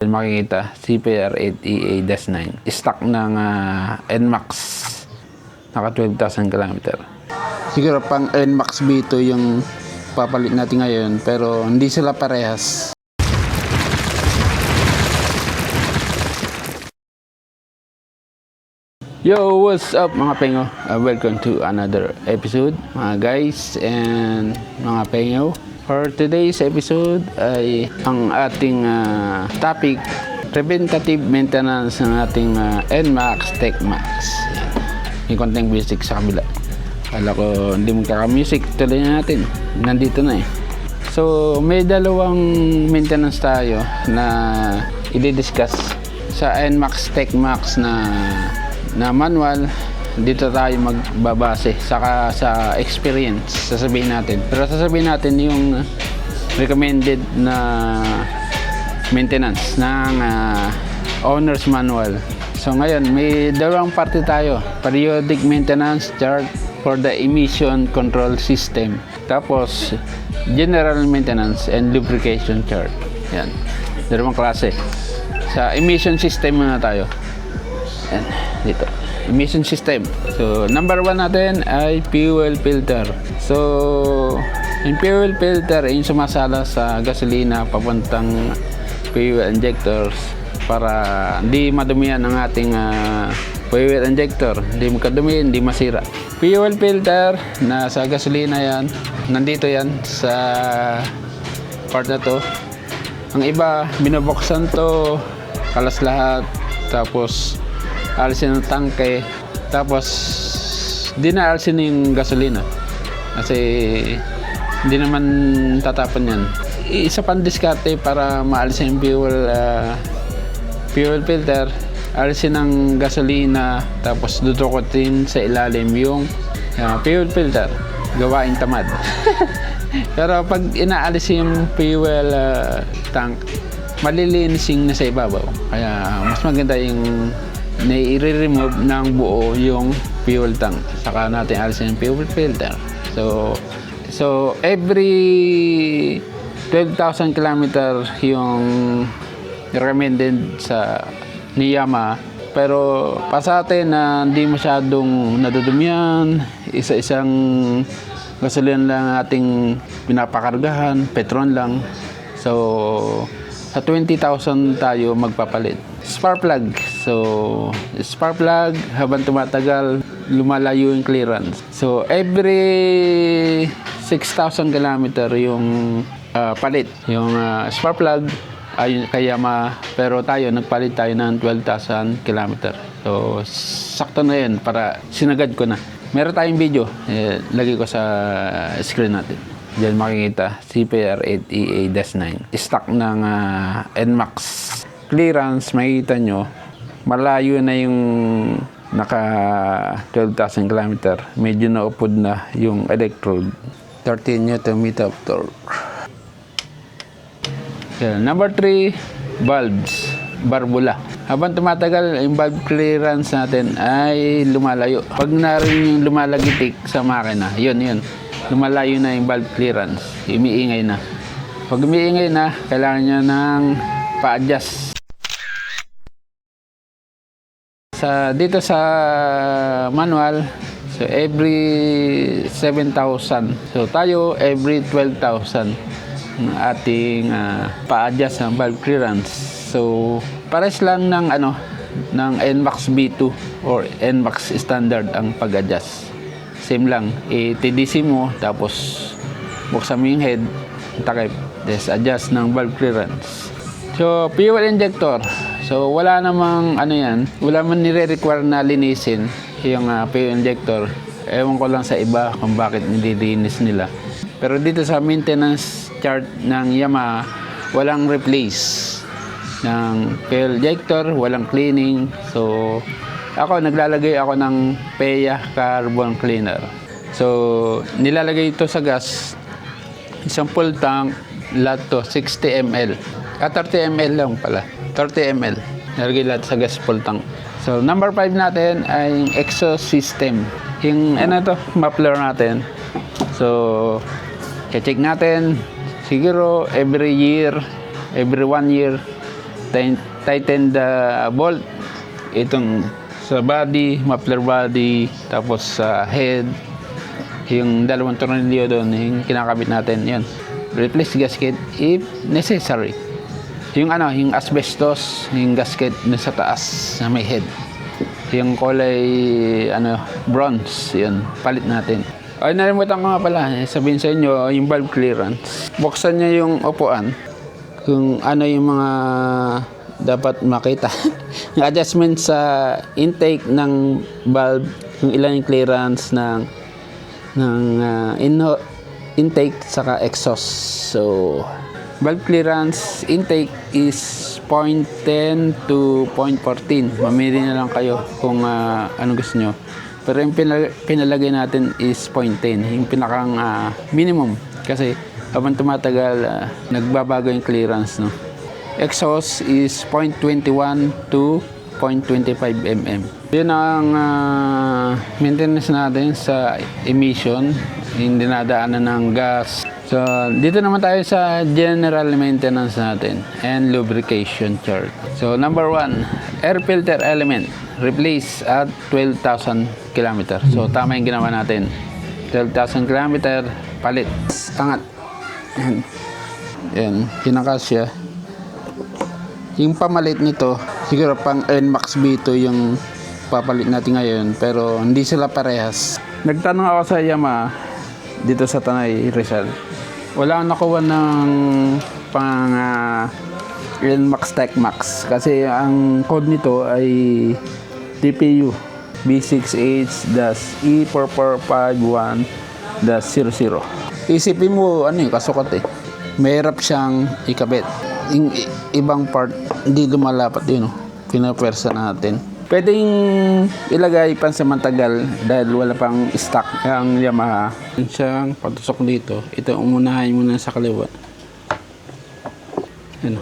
Makikita CPR-8EA-9 stock ng NMAX, naka 12,000 km. Siguro pang NMAX B2 yung papalit natin ngayon, pero hindi sila parehas. Yo, what's up mga pengo? Welcome to another episode mga guys and mga pengo. For today's episode ay ang ating topic, preventative maintenance ng ating NMAX TechMax. May konting basic sa kabila. Kala ko hindi magkaka-music, tuloy na natin. Nandito na eh. So may dalawang maintenance tayo na i-discuss sa NMAX TechMax na manual. Dito tayo magbabase saka sa experience sasabihin natin, pero sasabihin natin yung recommended na maintenance ng owner's manual. So ngayon may dalawang parte tayo, periodic maintenance chart for the emission control system, tapos general maintenance and lubrication chart. Yan, dalawang klase. Sa emission system muna tayo. Yan, dito emission system. So number 1 natin ay fuel filter. So yung fuel filter ay yung sumasala sa gasolina papuntang fuel injectors para hindi madumihan ang ating fuel injector, hindi makadumi, hindi masira. Fuel filter na sa gasolina yan, nandito yan sa part na to. Ang iba binubuksan to, kalas lahat, tapos alisin ng tangke, tapos di na alisin yung gasolina kasi hindi naman tatapon yan. Isa pang diskarte para maalisin yung fuel filter, alisin ng gasolina, tapos dudukutin sa ilalim yung fuel filter. Gawaing tamad. Pero pag inaalis yung fuel tank, malilinisin na sa ibabaw, kaya mas maganda yung i-remove ng buo yung fuel tank, saka natin alisin yung fuel filter. So every 12,000 km yung recommended sa Niyama, pero pa sa atin na hindi masyadong nadudumihan, isa-isang gasolina lang ating pinapakargahan, petron lang. So sa 20,000 tayo magpapalit. Spark plug. So, spark plug, habang tumatagal, lumalayo yung clearance. So, every 6,000 km yung palit. Yung spark plug ay kaya pero tayo, nagpalit tayo ng 12,000 km. So, sakto na yun para sinagad ko na. Meron tayong video. Lagay ko sa screen natin. Diyan makikita, CPR-8EA-9. Stock ng NMAX. Clearance, makikita nyo, malayo na yung naka 12,000 km. Medyo naupod na yung electrode. 13 Nm of torque. Yan. Number 3, valves. Barbula. Habang tumatagal, yung valve clearance natin ay lumalayo. Pag narin yung lumalagitik sa makina, yun. Lumalayo na yung valve clearance. Umiingay na. Pag umiingay na, kailangan nyo ng pa-adjust. Dito sa manual, so every 7,000. So tayo every 12,000 ng ating pa-adjust ng valve clearance. So pares lang ng ng NMAX B2 or NMAX standard ang pag-adjust. Same lang, i-TDC mo, tapos buksan mo yung head, takip, des adjust ng valve clearance. So fuel injector. So wala namang wala man nire-require na linisin yung fuel injector. Ewan ko lang sa iba kung bakit nililinis nila. Pero dito sa maintenance chart ng Yamaha, walang replace ng fuel injector, walang cleaning. So ako, naglalagay ako ng PEA carbon cleaner. So nilalagay ito sa gas, isang full tank, lahat to 60 ml. 30 ml lang pala. 30 ml. Nalagay lahat sa gas full tank. So, number 5 natin ay exhaust system. Yung muffler natin. So, check natin. Siguro every year, every 1 year, tighten the bolt. Itong sa body, muffler body, tapos sa head, yung dalawang tornilyo doon, yung kinakabit natin, yun. Replace gasket if necessary. Yung yung asbestos, yung gasket na sa taas na may head. Yung kulay, bronze, yun, palit natin. Ay, nalimutan ko nga pala, sabihin sa inyo, yung valve clearance. Buksan niya yung upuan, kung ano yung mga dapat makita. Yung adjustment sa intake ng valve, kung ilan yung clearance ng intake saka exhaust. So, valve clearance intake is 0.10 to 0.14. Mamili na lang kayo kung ano gusto nyo. Pero yung pinalagay natin is 0.10, yung pinakang minimum. Kasi habang tumatagal, nagbabago yung clearance, no? Exhaust is 0.21 to 0.25 mm. Yun ang maintenance natin sa emission, yung dinadaanan ng gas. So, dito naman tayo sa general maintenance natin and lubrication chart. So, number 1, air filter element. Replace at 12,000 km. So, tama yung ginawa natin. 12,000 km, palit. Angat. Yan, kinakasya. Yung pamalit nito, siguro pang NMAX B2 yung papalit natin ngayon, pero hindi sila parehas. Nagtanong ako sa Yamaha dito sa Tanay, Rizal. Wala akong nakuha ng pang NMAX TechMax kasi ang code nito ay TPU B6H-E4451-00. Isipin mo yung kasukat mahirap siyang ikabit. Yung ibang part hindi lumalapat yun, pinapwersa natin. Pwedeng ilagay pansamantagal dahil wala pang stock ang Yamaha. Yung siyang patusok dito, ito umunahin muna sa kaliwa. Yan.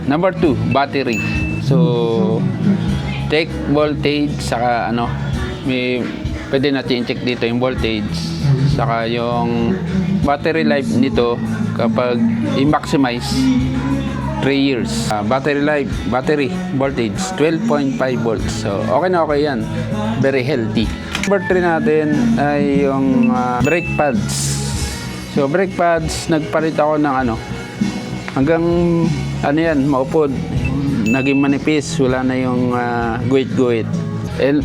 Number 2, battery. So, check voltage saka pwede natin i-check dito yung voltage saka yung battery life nito kapag i-maximize 3 years. Battery life, battery voltage 12.5 volts. So, okay na okay yan. Very healthy. Number 3 natin ay yung brake pads. So, brake pads, nagpalit ako ng hanggang maupod. Naging manipis, wala na yung guhit-guhit.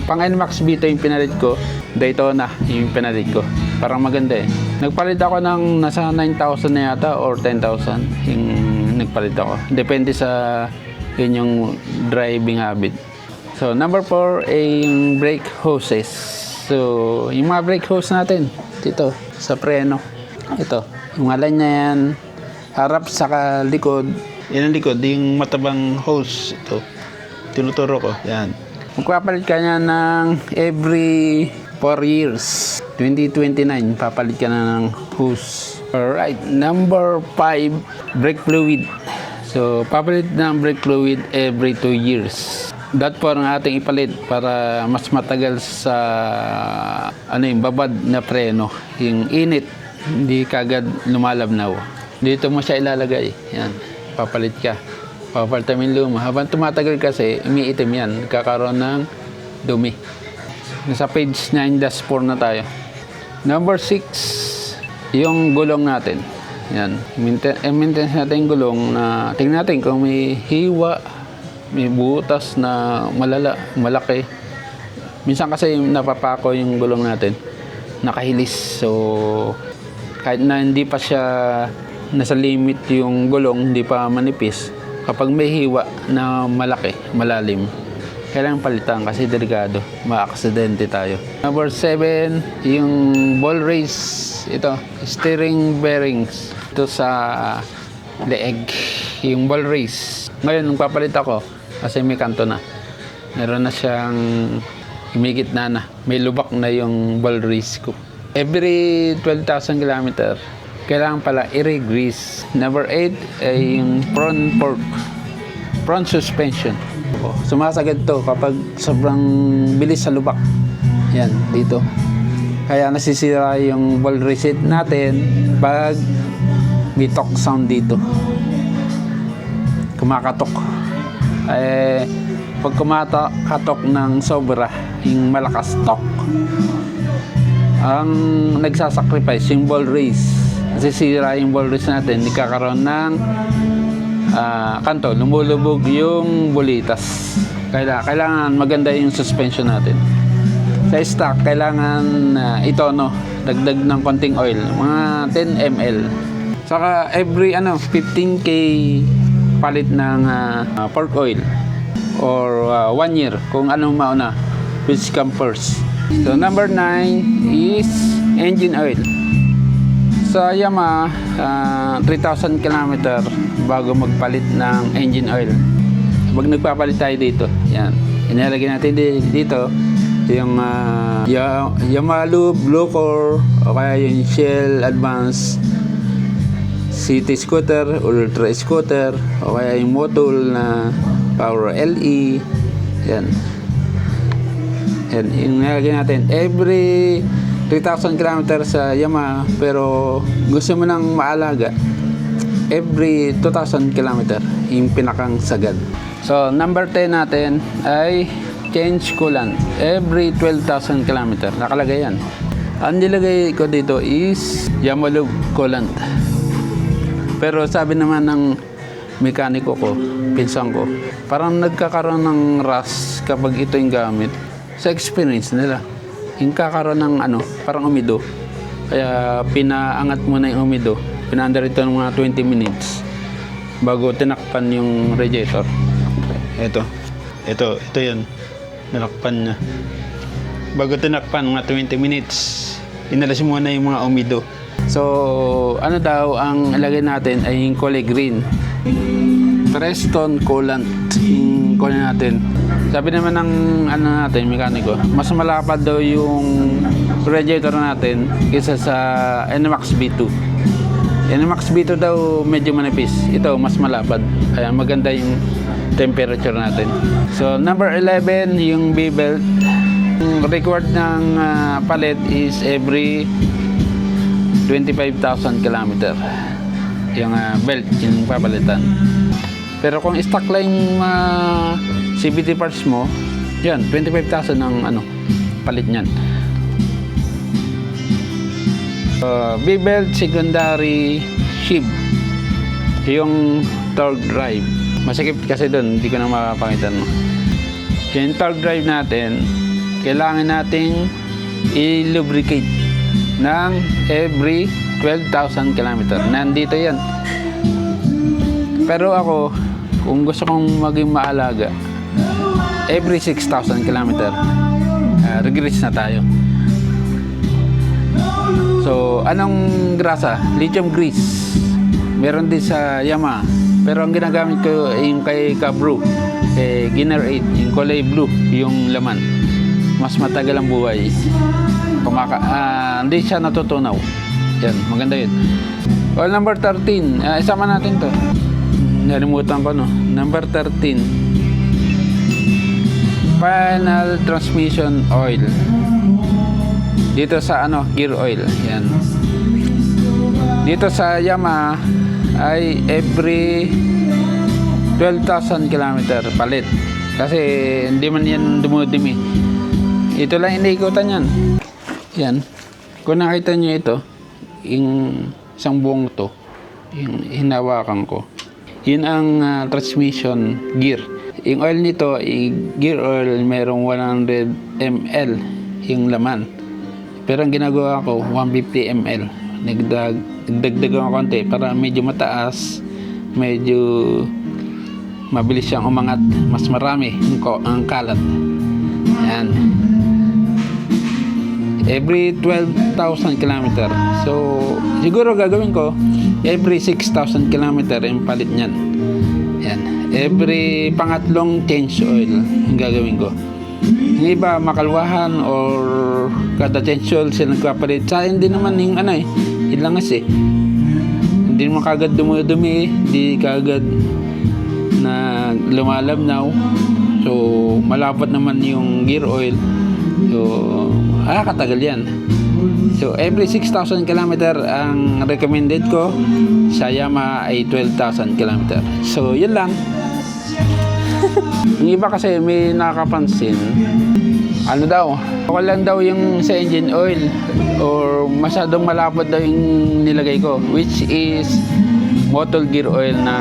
Pang NMAX B2 yung pinalit ko, Daytona yung pinalit ko. Parang maganda Nagpalit ako ng nasa 9,000 na yata or 10,000 yung nagpalit ako. Depende sa inyong driving habit. So, number 4 ay yung brake hoses. So, yung mga brake hose natin, dito, sa preno. Ito, yung alay na yan, harap saka likod. Yan ang likod, yung matabang hose. Ito, tinuturo ko. Yan. Magpapalit ka niya ng every 4 years. 2029, papalit ka na ng hose. Alright, number 5, brake fluid. So, papalit ng brake fluid every 2 years. That po ang ating ipalit para mas matagal sa yung babad na preno. Yung init, hindi kagad lumalabnaw. Dito mo siya ilalagay. Yan, papalit ka. Papalitan mo yung luma. Habang tumatagal kasi, umiitim yan. Kakaroon ng dumi. Nasa page 9-4 na tayo. Number 6, yung gulong natin. Yan. Maintenance natin yung gulong na tingnan natin kung may hiwa, may butas na malaki. Minsan kasi napapako yung gulong natin. Nakahilis. So, kahit na hindi pa siya nasa limit yung gulong, hindi pa manipis. Kapag may hiwa na malaki, malalim, kailangan palitan kasi delikado, ma-aksidente tayo. Number 7, yung ball race. Ito, steering bearings. Ito sa leeg, yung ball race. Ngayon, nung papalit ako, kasi may kanto na. Meron na siyang humigit na. May lubak na yung ball race ko. Every 12,000 km, kailangan pala i-re-grease. Number 8 ay yung front suspension. Sumasagad to kapag sobrang bilis sa lubak. Yan, dito. Kaya nasisira yung ball reset natin pag may talk sound dito. Kumakatok. Pag kumakatok ng sobra, yung malakas talk, ang nagsasacrifice yung ball race. Nasisira yung ball race natin, nagkakaroon ng kanto, lumulubog yung bulitas. Kailangan maganda yung suspension natin. Sa stock, kailangan itono, dagdag ng konting oil, mga 10 ml. Saka every 15k palit ng pork oil or 1 year kung anong mauna, which comes first. So number 9 is engine oil. Sa Yamaha, 3,000 km bago magpalit ng engine oil. Pag nagpapalit tayo dito, yan, inilagay natin dito yung Yamaha Lube, Blue Core, o kaya yung Shell Advance City Scooter, Ultra Scooter, o kaya yung Motul na Power LE. Yan. Yan, inilagay natin every 3,000 km sa Yamaha, pero gusto mo nang maalaga, every 2,000 km yung pinakang sagad. So number 10 natin ay change coolant every 12,000 km. Nakalagay yan. Ang nilagay ko dito is Yamaha Lube coolant. Pero sabi naman ng mekaniko ko, pinsan ko, parang nagkakaroon ng rust kapag ito yung gamit. Sa experience nila, yung kakaroon ng parang umido. Kaya pinaangat muna yung umido. Pinaandar ito ng mga 20 minutes bago tinakpan yung radiator. Ito yun. Tinakpan niya. Bago tinakpan, mga 20 minutes, inalas muna yung mga umido. So, daw ang ilagay natin ay yung kulay green. Preston coolant yung kulay natin. Sabi naman ng natin, mekaniko, mas malapad daw yung radiator natin kaysa sa NMAX B2. NMAX B2 daw medyo manipis. Ito mas malapad. Kaya maganda yung temperature natin. So number 11, yung B-belt. Yung required ng palit is every 25,000 km. Yung belt, yung papalitan. Pero kung stock lang yung CVT parts mo, yan, 25,000 ang palit niyan. B-belt secondary sheave. Yung torque drive. Masikip kasi doon, hindi ko na mapapakita mo. Yung torque drive natin, kailangan nating i-lubricate ng every 12,000 km. Nandito yan. Pero ako, kung gusto kong maging maalaga, every 6,000 km, regress na tayo. So, anong grasa? Lithium grease. Meron din sa Yamaha. Pero ang ginagamit ko yung kay Cabro, kay Ginner 8, yung kulay blue, yung laman. Mas matagal ang buhay. Hindi siya natutunaw. Yan, maganda yun. Well, number 13, isama natin to. Nalimutan ko, no? Number 13, final transmission oil. Dito sa gear oil. Yan. Dito sa Yamaha ay every 12,000 km palit. Kasi hindi man yan dumudumi. Ito lang iniikutan yan. Yan. Kung nakita nyo ito, yung isang buong to, yung hinawakan ko, yun ang transmission gear. Yung oil nito, gear oil, merong 100 ml yung laman. Pero ang ginagawa ko, 150 ml. Nagdagdagan ko konti para medyo mataas, medyo mabilis siyang umangat, mas marami ang kalat. Yan. Every 12,000 km. So, siguro gagawin ko, every 6,000 km yung palit niyan. Yan. Every pangatlong change oil yung gagawin ko. Yung iba, makalwahan or kada change oil sila nagpapalit. Sa hindi naman yung ilangas hindi naman kagad dumudumi, hindi kagad na lumalabnaw. So malapot naman yung gear oil. So, katagal yan. So, every 6,000 km ang recommended ko. Sa Yamaha ay 12,000 km. So, yun lang. Yung iba kasi may nakapansin, ano daw, wala daw yung sa engine oil or masyadong malapot daw yung nilagay ko, which is motor gear oil na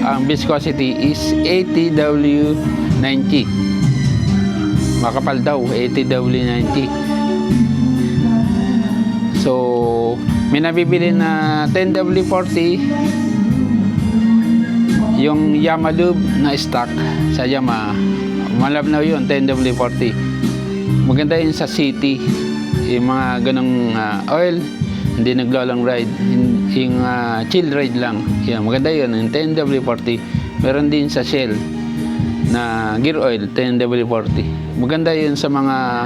ang viscosity is 80W90. Makapal daw, 80W90. So, may nabibili na 10W40 yung Yamalube na stock sa Yamaha. Malabnaw yun, 10W40. Maganda yun sa city. Yung mga ganong oil, hindi naglo-long ride. Yung chill ride lang. Yan, maganda yun, yung 10W40. Meron din sa Shell na gear oil, 10W40. Maganda yun sa mga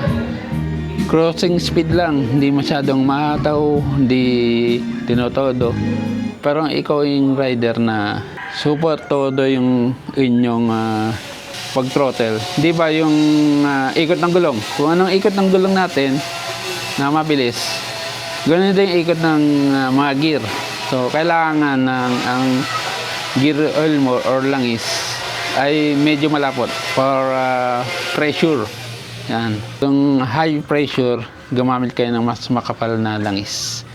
crossing speed lang. Hindi masyadong mahataw, hindi tinotodo. Pero ikaw yung rider na super todo yung inyong pag-throttle. Di ba yung ikot ng gulong? Kung anong ikot ng gulong natin na mabilis, ganun din yung ikot ng mga gear. So, kailangan ng ang gear oil mo or langis ay medyo malapot for pressure. Yan. Kung high pressure, gumamit kayo ng mas makapal na langis.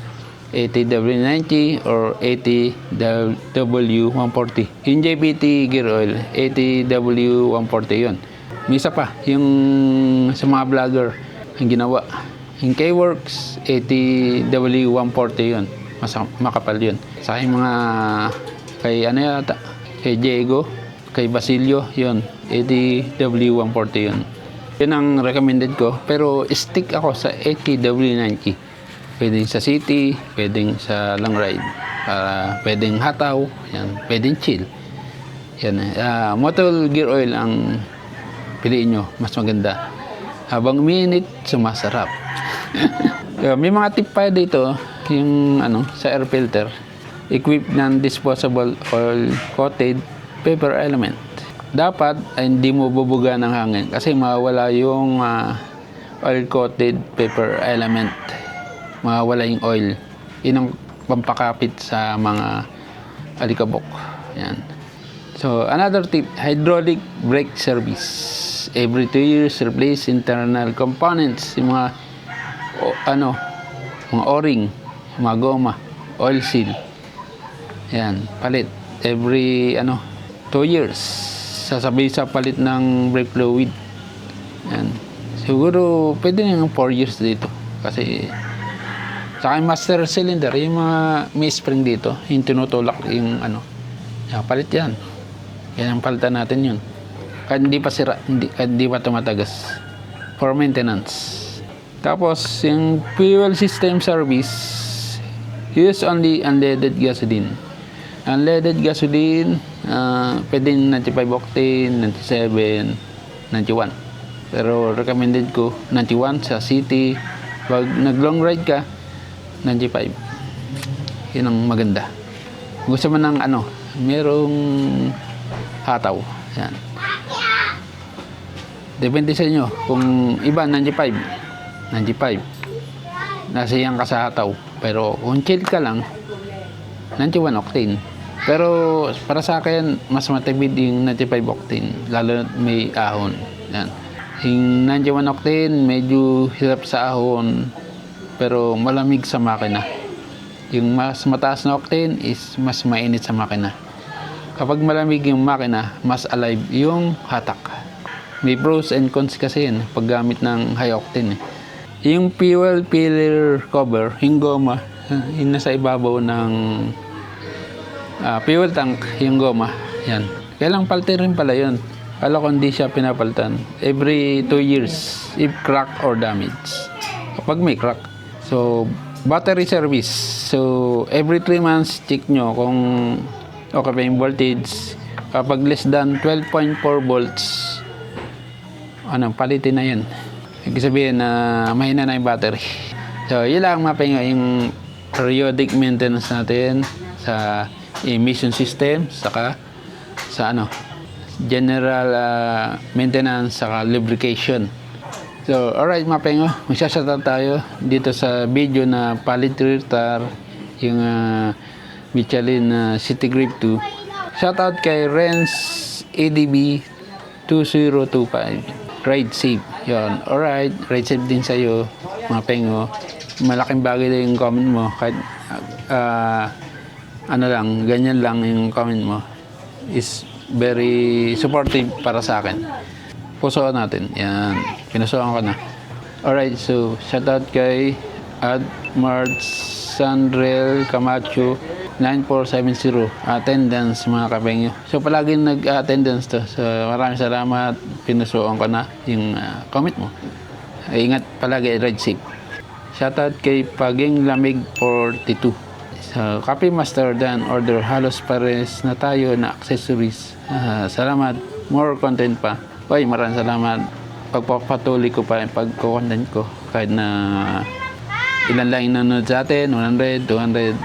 80W90 or 80W140. Yung JPT gear oil, 80W140 yun. May isa pa, yung sa mga vlogger, ang ginawa. Yung K-Works, 80W140 yun. Mas makapal yun. Sa aking mga, kay ano yata, kay Diego, kay Basilio, yun, 80W140 yun. Yun ang recommended ko, pero stick ako sa 80W90. Pwedeng sa city, pwedeng sa long ride, pwedeng hataw, yan, pwedeng chill. Yan, motor gear oil ang piliin nyo, mas maganda. Habang umiinit, sumasarap. May mga tip pa dito, yung sa air filter, equip ng disposable oil coated paper element. Dapat ay hindi mo bubuga ng hangin kasi mawala yung oil coated paper element. Mawala yung oil. Yun ang pampakapit sa mga alikabok. Yan. So, another tip, hydraulic brake service. Every 2 years, replace internal components. Yung mga, mga o-ring, mga goma, oil seal. Yan, palit. Every, 2 years. Sasabihin sa palit ng brake fluid. Yan. Siguro, pwede nang 4 years dito. Kasi, sa aking master cylinder, yung mga may spring dito, yung tinutulak yung palit yan. Yan ang palitan natin yun. Kahit hindi pa sira, hindi pa tumatagas. For maintenance. Tapos, yung fuel system service, use only unleaded gasoline. Unleaded gasoline, pwedeng 95 octane, 97, 91. Pero recommended ko 91 sa city. Pag nag-long ride ka, 95. Yun ang maganda. Gusto mo ng merong hataw. Yan. Depende sa inyo. Kung iba, 95. 95. Nasiyang ka sa hataw. Pero kung chill ka lang, 91 octane. Pero para sa akin, mas matibid yung 95 octane. Lalo may ahon. Yan. Yung 91 octane, medyo hirap sa ahon. Pero malamig sa makina. Yung mas mataas na octane is mas mainit sa makina. Kapag malamig yung makina, mas alive yung hatak. May pros and cons kasi yan paggamit ng high octane. Yung fuel filler cover, yung goma, yung nasa ibabaw ng fuel tank, yung goma, yan. Kailang palter rin pala yun. Kala ko hindi siya pinapalitan. Every 2 years, if crack or damage. Kapag may crack. So, battery service. So, every 3 months, check nyo kung okay pa yung voltage. Kapag less than 12.4 volts, palitin na yun. Ibig sabihin na mahina na yung battery. So, yun lang mapinga yung periodic maintenance natin sa emission system, saka sa general maintenance, saka lubrication. So, alright mga pengo, magsasata tayo dito sa video na palit retar yung Michelin City Grip 2. Shoutout kay Renz ADB 2025. Ride safe. Yun. Alright, ride safe din sa'yo mga pengo. Malaking bagay na yung comment mo. Kahit ganyan lang yung comment mo. Is very supportive para sa akin. Pusoan natin. Yan. Pinusoan ko na. Alright, so shoutout kay Admart Sandrel Camacho 9470. Attendance mga kapengyo. So palagi nag-attendance to. So maraming salamat. Pinusoan ko na yung comment mo. Ingat palagi, ride safe. Shoutout kay Paging Lamig 42. So, Copy Master Dan order halos pares na tayo na accessories. Salamat. More content pa. Oy, maraming salamat. Pagpapatuloy ko pa yung pagko-content ko. Kahit na ilan lang yung nanonood sa atin, 100, 200.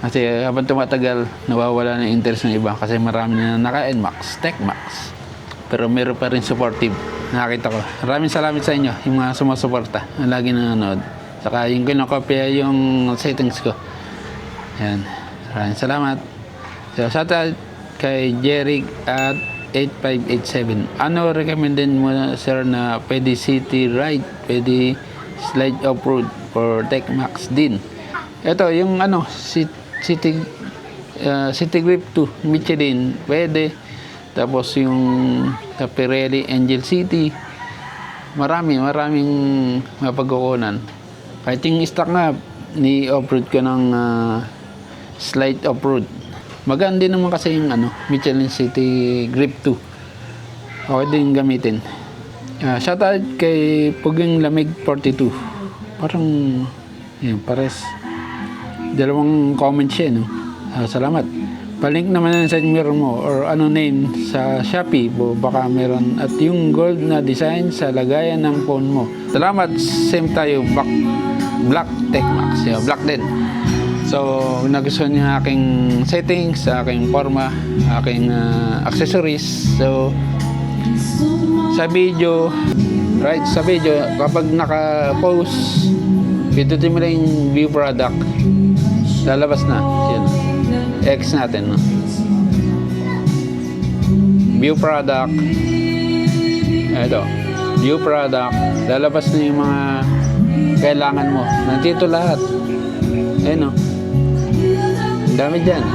Kasi habang tumatagal, nawawala na interest ng iba. Kasi marami na naka-NMAX, TechMax. Pero meron pa rin supportive. Nakakita ko. Maraming salamat sa inyo, yung mga sumusuporta. Lagi nanonood. Saka yung kinokopya yung settings ko. Yan. Maraming salamat. So, shoutout kay Jeric at 8587. Ano recommended mo sir na pwede city ride, pwede slide off-road for TechMax din? Ito, yung City Grip 2, Michelin, pwede. Tapos yung Pirelli Angel City, maraming mapagkukunan. Kahit yung stock nga, ni off-road ko ng slide off-road. Maganda din naman kasi yung Michelin City Grip 2. Okay din gamitin. Shoutout kay Puging Lamig 42. Parang yun, pares. Dalawang comment siya, no? Salamat. Palink naman sa mirror mo or name sa Shopee. Baka meron. At yung gold na design sa lagayan ng phone mo. Salamat. Same tayo. Black TechMax. Black din. So, nagustuhan niyo aking settings, aking forma, aking accessories. So, sa video, kapag naka-post, pindutin mo lang yung view product, lalabas na. Yun. X natin. No? View product. Ito. View product. Lalabas na yung mga kailangan mo. Nandito lahat. Ayun, no? Dami dyan.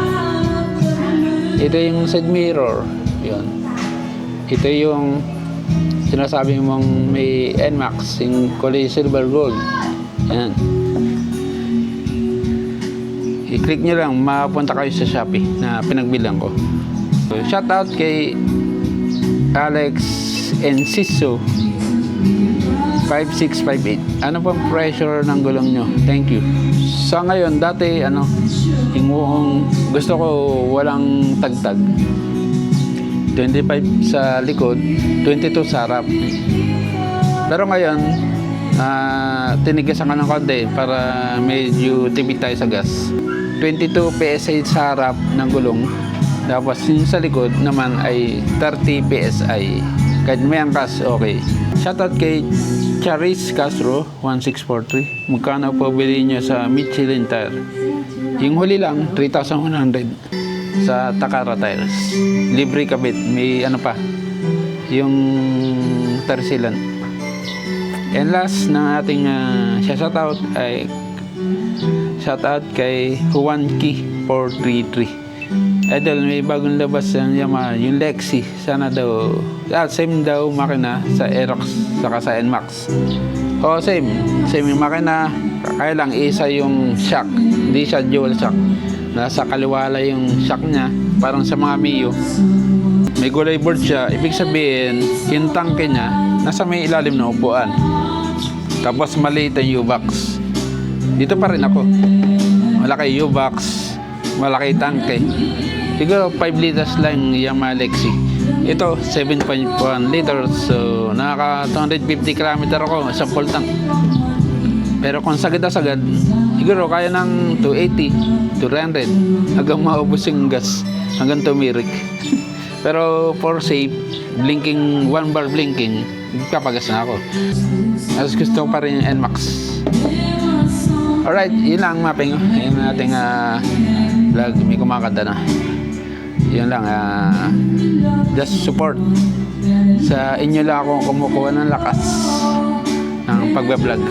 Ito yung side mirror. Yun. Ito yung sinasabi mong may NMAX, yung kulay silver gold. Yan. I-click nyo lang, mapunta kayo sa Shopee na pinagbilang ko. So, shout out kay Alex Enciso 5658. Ano pang pressure ng gulong nyo? Thank you. Sa ngayon, dati yung gusto ko walang tagtag. 25 sa likod, 22 sa harap. Pero ngayon, tinigasan ka ng konti para medyo tipid tayo sa gas. 22 PSI sa harap ng gulong. Tapos yung sa likod naman ay 30 PSI. Kahit may angkas, okay. Shoutout kay Charis Castro 1643. Magkano po bilhin nyo sa Michelin tire? Yung huli lang 3,100 sa Takara tires. Libre kabit. May yung tarsilan. And last na ating shoutout ay shoutout kay Juanki 433. Idol, may bagong labas ng Yamaha, yung Lexi. Sana daw, same daw makina sa Aerox saka sa NMAX. Same yung makina. Kaya lang isa yung shock, hindi siya dual shock. Nasa kaliwala yung shock niya, parang sa mga Mio. May gulay board siya, ibig sabihin yung tangke niya nasa may ilalim ng upuan. Tapos maliit ang U-box. Dito pa rin ako. Malaki U-box, malaki tangke. Siguro 5 liters lang Yamaha Lexi. Ito 7.1 liters. So nakaka 250 km ako sa full tank. Pero kung sagad-sagad, siguro kaya ng 280, 200 hanggang maubos yung gas, hanggang tumirik. Pero for safe, blinking, 1 bar blinking, Magpapagas na ako. Tapos gusto ko pa rin yung NMAX. Alright, yun lang mapping. Yun ating vlog. May kumakanta na. Yun lang. Just support. Sa inyo lang ako kumukuha ng lakas ng pagbablog.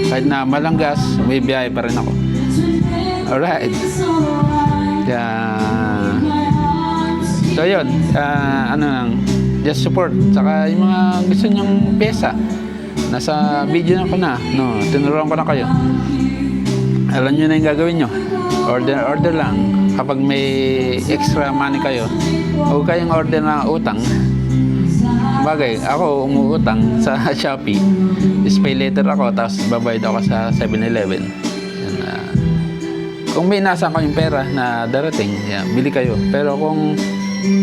Kahit na malanggas, may biyahe pa rin ako. Alright. So yun, ano lang, just support. Saka yung mga gusto nyong pyesa, nasa video na ko na, no, tinuruan ko na kayo. Alam nyo na yung gagawin nyo. Order lang. Kapag may extra money kayo, huwag kayong order na utang. Bagay, ako umuutang sa Shopee. Pay later ako, tapos babayad ako sa 7-Eleven. Kung may nasa kayong pera na darating, yan, bili kayo. Pero kung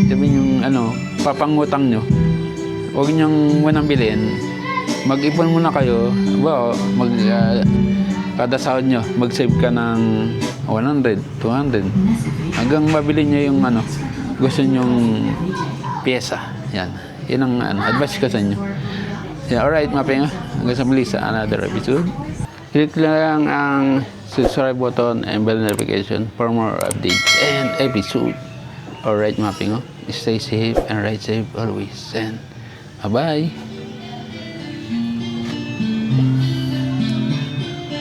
sabihin yung papangutang nyo, huwag nyong munang bilhin. Mag-ipon muna kayo. Well, kada sahod nyo, mag-save ka ng 100, 200. Hanggang mabili nyo yung gusto nyong pyesa. Yan. Yan ang advice ko sa inyo. Yeah, alright, mapinga. Hanggang sa muli sa another episode. Click lang ang subscribe button and bell notification for more updates and episode. Alright, mapinga. Stay safe and ride safe always. And bye-bye.